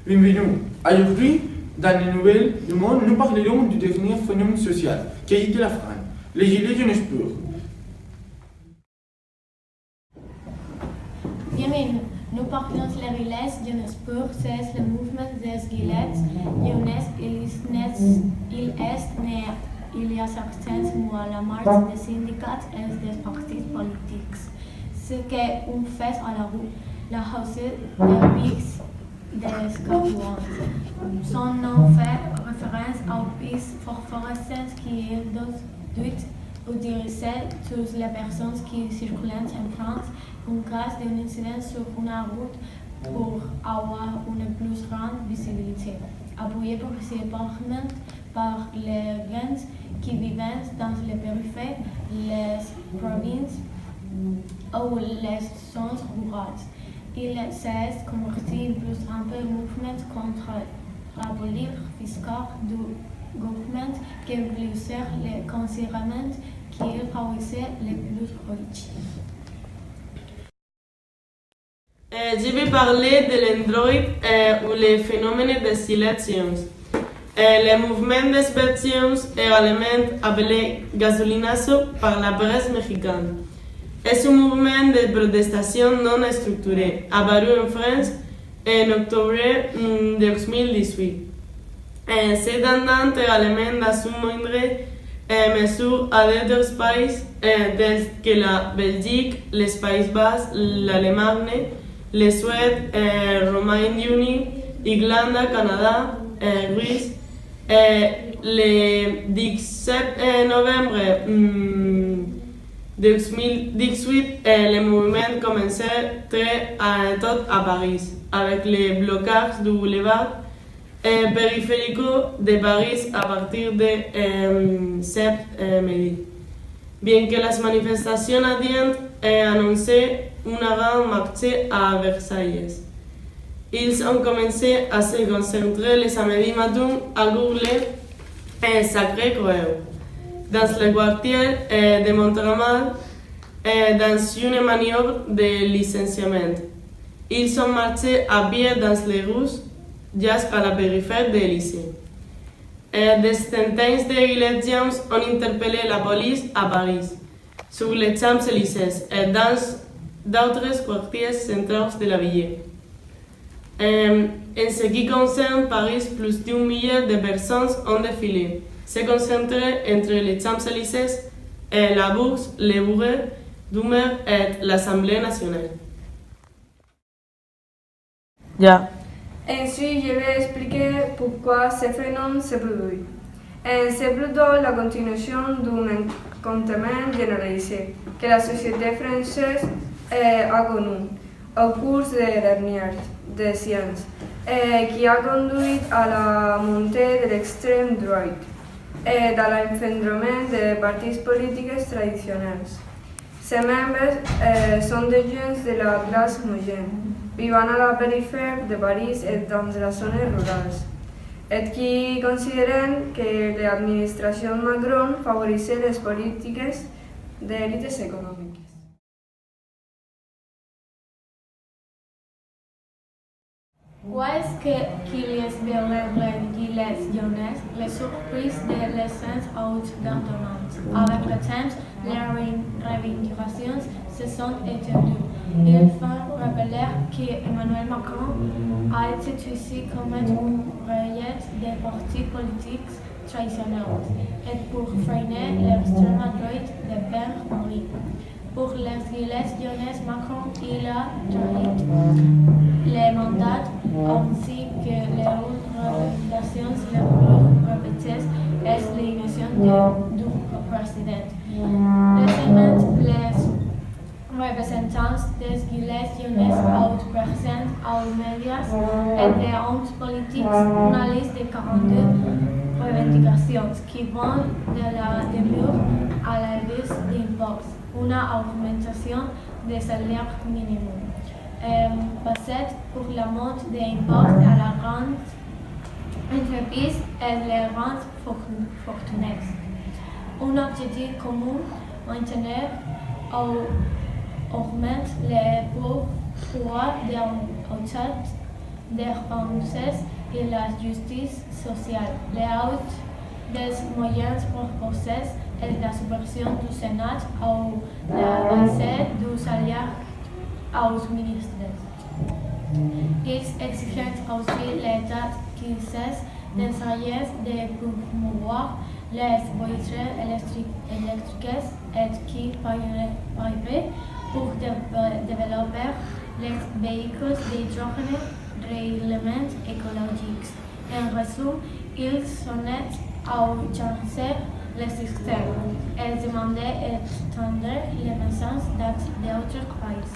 Bienvenue. Aujourd'hui, dans les nouvelles du monde, nous parlerons du dernier phénomène social qui a été la France, les Gilets jaunes purs. Bienvenue. Nous parlons de les Gilets jaunes purs, c'est le mouvement des Gilets jaunes. Il est né il y a certains mois la marche des syndicats et des partis politiques. Ce qu'on fait à la rue, la hausse des carburants. Son nom fait référence au pays phosphorescent qui est doté ou dirigé toutes les personnes qui circulent en France en cas d'un incident sur une route pour avoir une plus grande visibilité. Appuyé principalement par les gens qui vivent dans les périphéries, les provinces ou les zones rurales. Il s'est converti en plus un mouvement contre la politique fiscale du gouvernement qui plusieurs les considèrent qu'il favorisait les plus riches. Je vais parler de l'Android ou les phénomènes de silencieux. Le mouvement des personnes est également appelé gasolinazo par la presse mexicaine. Es un mouvement de protestation non structuré, apparu en France en octobre 2018. C'est tendance également dans une moindre mesure à d'autres pays tels que la Belgique, les Pays-Bas, l'Allemagne, la Suède, Roumanie, Irlande, Canada, Grèce. Le 17 novembre 2018, le mouvement commençait très tôt à Paris, avec le blocage du boulevard périphérique de Paris à partir de 7 midi. Bien que les manifestations adientes aient annoncé une grande marche à Versailles, ils ont commencé à se concentrer le samedi matin à Gourle et Sacré-Cœur, dans le quartier de Montmartre, dans une manœuvre de licenciement. Ils ont marché à pied dans les rues jusqu'à la périphérie de l'Élysée. Des centaines de gilets jaunes ont interpellé la police à Paris, sur les Champs-Élysées et dans d'autres quartiers centraux de la ville. En ce qui concerne Paris, plus d'un millier de personnes ont défilé, se concentrant entre les Champs-Élysées, la Bourse, le Bureau du maire et l'Assemblée nationale. Ensuite, je vais expliquer pourquoi ce phénomène se produit. C'est plutôt la continuation d'un mécontentement généralisé que la société française a connu au cours des dernières décennies, qui a conduit à la montée de l'extrême droite et à l'effondrement des partis politiques traditionnels. Ces membres sont des gens de la classe homogène, vivant à la périphérie de Paris et dans les zones rurales, et qui considèrent que l'administration Macron favorise les politiques d'élites économiques. Est-ce qu'il y a les gilets jaunes, les surprises de l'essence haute d'ordonnance. Avec le temps, les revendications se sont étendues. Il faut rappeler qu'Emmanuel Macron a été touché comme un projet des partis politiques traditionnels et pour freiner l'extrême droite de Pierre-Henry. Pour les gilets jaunes, Macron il a trahi les mandats ainsi que les revendications les plus répétées et l'élection du président. Récemment, les représentants des gilets jaunes ont présenté aux médias et des hommes politiques une liste de 42 revendications qui vont de la démure à la baisse d'impôts, une augmentation des salaires minimums, passée pour la monte des impôts à la grande entreprise et les grandes fortunes. Un objectif commun, maintenir ou augmenter les pouvoirs des autorités des Français et la justice sociale, les hautes des moyens proposés et la suppression du Sénat ou l'avancée du salaire aux ministres. Ils exigent aussi l'État qui cesse d'essayer de promouvoir les voitures électriques et qui paierait pour développer les véhicules d'hydrogène réellement écologiques. En résumé, ils sonnaient à changer le système et demandaient d'étendre l'émergence d'autres pays.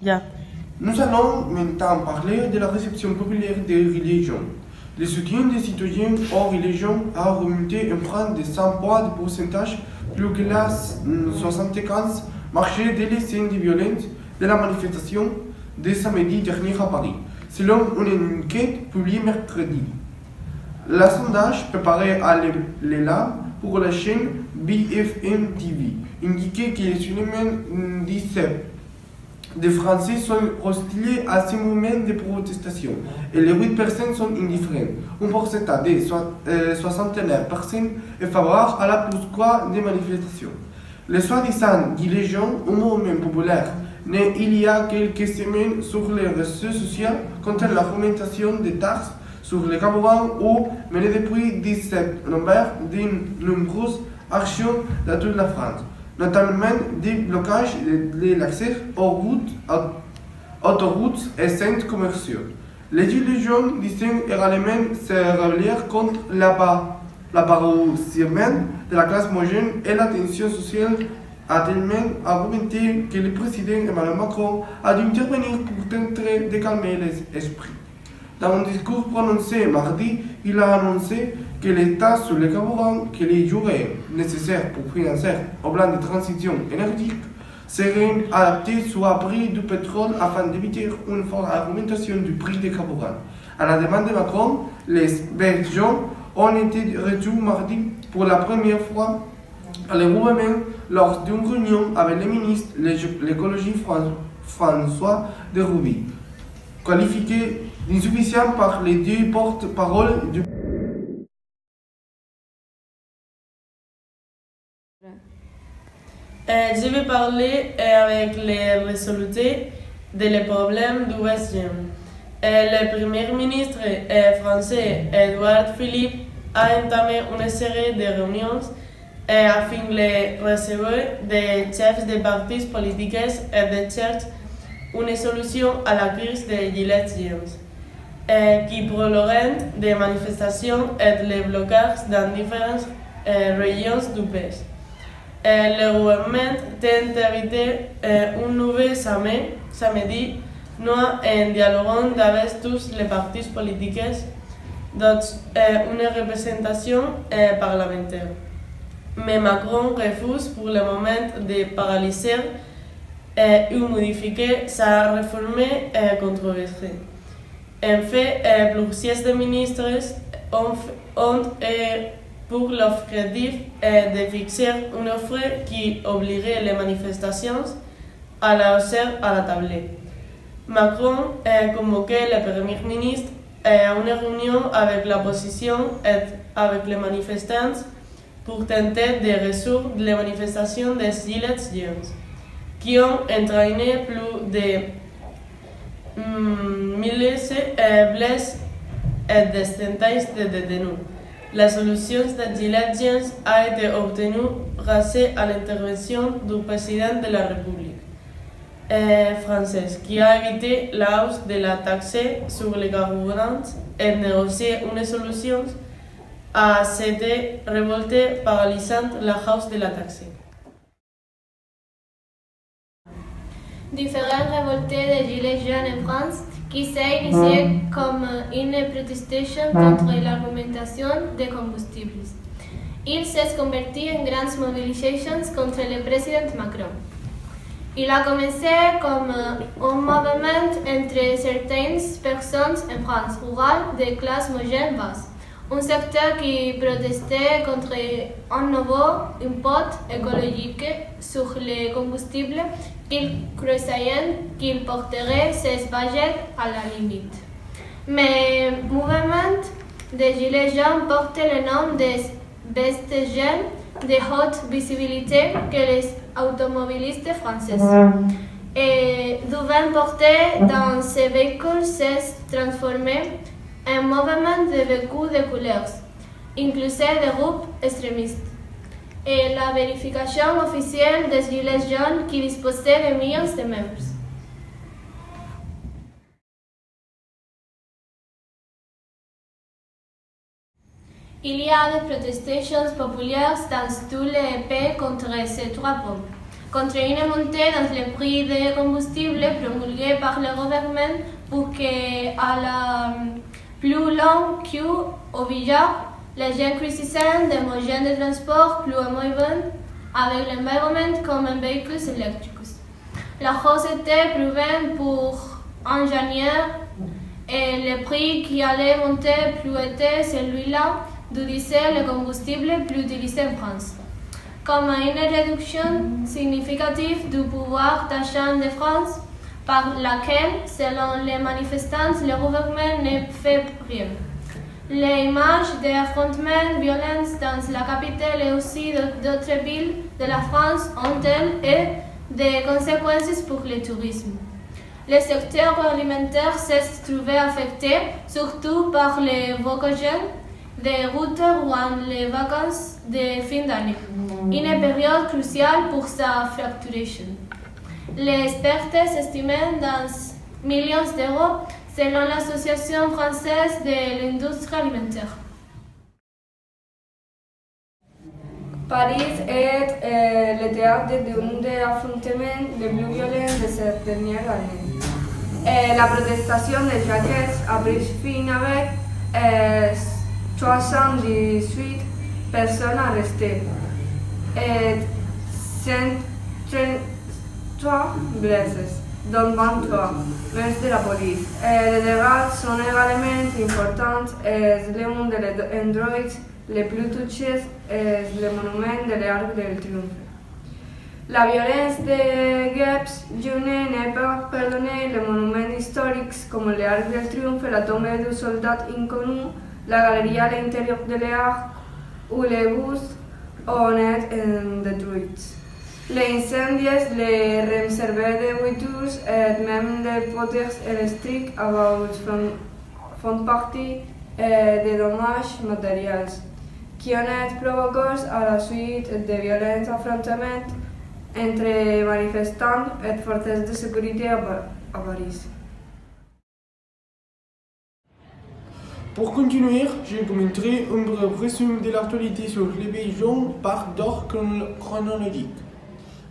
Ja. Nous allons maintenant parler de la réception populaire des religions. Le soutien des citoyens aux religions a remonté en France de 100 points de pourcentage plus que la 75 marché de l'essai de violence de la manifestation de samedi dernier à Paris, selon une enquête publiée mercredi. Le sondage préparé à l'ELA pour la chaîne BFM TV indiquait que seulement 17 des Français sont hostiles à ce mouvement de protestation et les 8 personnes sont indifférentes. Un pourcentage de 69% est favorable à la poursuite des manifestations. Les soi-disant dirigeants du mouvement populaire, né il y a quelques semaines sur les réseaux sociaux contre l'augmentation des taxes sur les carburants ou mené depuis 17 novembre de nombreuses actions dans toute la France, notamment des blocages de l'accès aux autoroutes et centres commerciaux. Les dirigeants disent également se rebeller contre l'appauvrissement de la classe moyenne et la tension sociale a tellement argumenté que le président Emmanuel Macron a dû intervenir pour tenter de calmer les esprits. Dans un discours prononcé mardi, il a annoncé que l'État sur les carburants que les durées nécessaires pour financer un plan de transition énergétique seraient adaptés sous prix du pétrole afin d'éviter une forte augmentation du prix des carburants. À la demande de Macron, les Belgiens ont été reçus mardi pour la première fois par le gouvernement lors d'une réunion avec le ministre de l'écologie François de Rugy, qualifié d'insuffisant par les deux porte-paroles du Je vais parler avec les résultats des problèmes du Western. Le Premier ministre français Édouard Philippe a entamé une série de réunions afin de recevoir des chefs de partis politiques et de chercher une solution à la crise des gilets jaunes, qui prolongent des manifestations et les blocages dans différentes régions du pays. Le gouvernement tente d'éviter un nouveau samedi noir en dialoguant avec tous les partis politiques dans une représentation parlementaire. Mais Macron refuse pour le moment de paralyser ou modifier sa réforme controversée. En fait, plusieurs ministres ont pour l'objectif de fixer une offre qui obligerait les manifestations à la hauteur à la table. Macron a convoqué le Premier ministre à une réunion avec l'opposition et avec les manifestants pour tenter de résoudre les manifestations des gilets jaunes, qui ont entraîné plus de 1000 blessés et des centaines de détenus. La solution des gilets jaunes a été obtenue grâce à l'intervention du président de la République française, qui a évité la hausse de la taxe sur les carburants et négocié une solution à cette révolte paralysant la hausse de la taxe. Différentes révoltes des Gilets jaunes en France qui s'est initiée comme une protestation contre l'augmentation des combustibles. Il s'est converti en grandes mobilisations contre le président Macron. Il a commencé comme un mouvement entre certaines personnes en France rurale de classe moyenne basse, un secteur qui protestait contre un nouveau impôt écologique sur les combustibles qu'il croyait qu'il porterait ses budgets à la limite. Mais le mouvement des Gilets jaunes porte le nom des vestigels de haute visibilité que les automobilistes français et devaient porter dans ces véhicules s'est transformé en mouvement de véhicules de couleurs, incluant des groupes extrémistes. Et la vérification officielle des Gilets jaunes qui disposait de millions de membres. Il y a des protestations populaires dans tous les pays contre ces trois points. Contre une montée dans le prix des combustibles promulguée par le gouvernement pour que, à la plus longue queue au billard, les gens choisissent des moyens de transport plus amiables avec l'environnement comme un véhicule électrique. La hausse était prévue pour en janvier et le prix qui allait monter plus était celui-là du diesel, le combustible plus utilisé en France. Comme une réduction significative du pouvoir d'achat de France, par laquelle, selon les manifestants, le gouvernement ne fait rien. Les images d'affrontements violents dans la capitale et aussi d'autres villes de la France ont-elles eu des conséquences pour le tourisme. Le secteur alimentaire s'est trouvé affecté, surtout par les voyages des routes durant les vacances de fin d'année, une période cruciale pour sa fracturation. Les experts estiment dans millions d'euros selon l'Association française de l'industrie alimentaire. Paris est le théâtre d'un des affrontements les plus violents de cette dernière année. La protestation de Jacques a pris fin avec 78 personnes arrestées et 133 blessées, dont 23 membres de la police. Les dégâts sont également importants et l'un des endroits les plus touchés est le monument de l'Arc de Triomphe. La violence des guerres jeunes n'est pas pardonnée. Les monuments historiques comme l'Arc de Triomphe, la tombe du soldat inconnu, la galerie à l'intérieur de l'Arc ou les bustes ont été détruits. Les incendies, les réserves de voitures et même des poteaux électriques font partie des dommages matériels qui ont été provoqués à la suite de violents affrontements entre manifestants et forces de sécurité à Paris. Pour continuer, je commenterai un bref résumé de l'actualité sur les pays jaunes par ordre chronologique.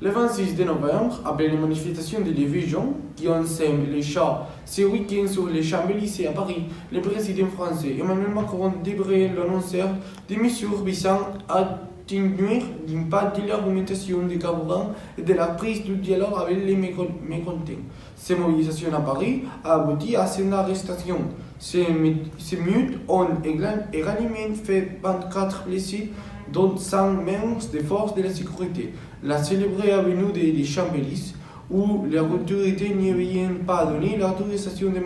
Le 26 novembre, après les manifestations de l'Éveil jaune qui ont sème les chars ce week-end sur les Champs-Élysées à Paris, le président français Emmanuel Macron devrait l'annoncer des mesures visant à atténuer l'impact de l'argumentation des carburants et de la prise du dialogue avec les mécontents. Ces mobilisations à Paris a abouti à cette arrestation. Ces meutes ont également fait 24 blessés, dont 100 membres des forces de la sécurité. La célébrée avenue des Champs-Élysées, où les autorités n'avaient pas donné l'autorisation de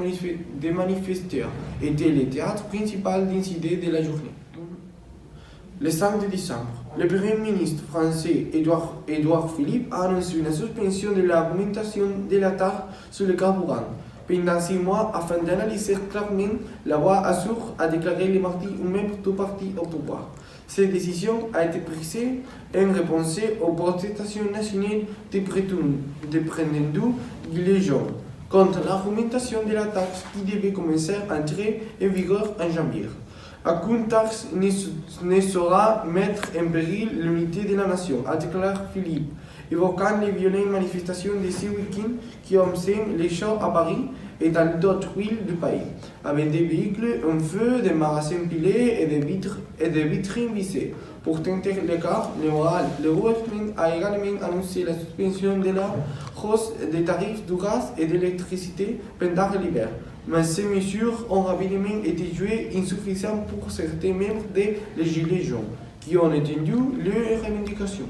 manifester, était le théâtre principal d'incidents de la journée. Le 5 décembre, le Premier ministre français Édouard Philippe a annoncé une suspension de l'argumentation de la taxe sur le carburant pendant 6 mois afin d'analyser clairement la voie à suivre, a déclaré le mardi un membre du parti au pouvoir. Cette décision a été prise en réponse aux protestations nationales des prétendus Gilets jaunes contre l'argumentation de la taxe qui devait commencer à entrer en vigueur en janvier. Aucune taxe ne saura mettre en péril l'unité de la nation, a déclaré Philippe, évoquant les violentes manifestations de ce week-end qui ont sème les champs à Paris et dans d'autres villes du pays, avec des véhicules en feu, des magasins pilés et des vitrines visées. Pour tenter l'écart, le gouvernement a également annoncé la suspension de la hausse des tarifs du gaz et de l'électricité pendant l'hiver. Mais ces mesures ont rapidement été jugées insuffisantes pour certains membres des Gilets jaunes, qui ont étendu leurs revendications.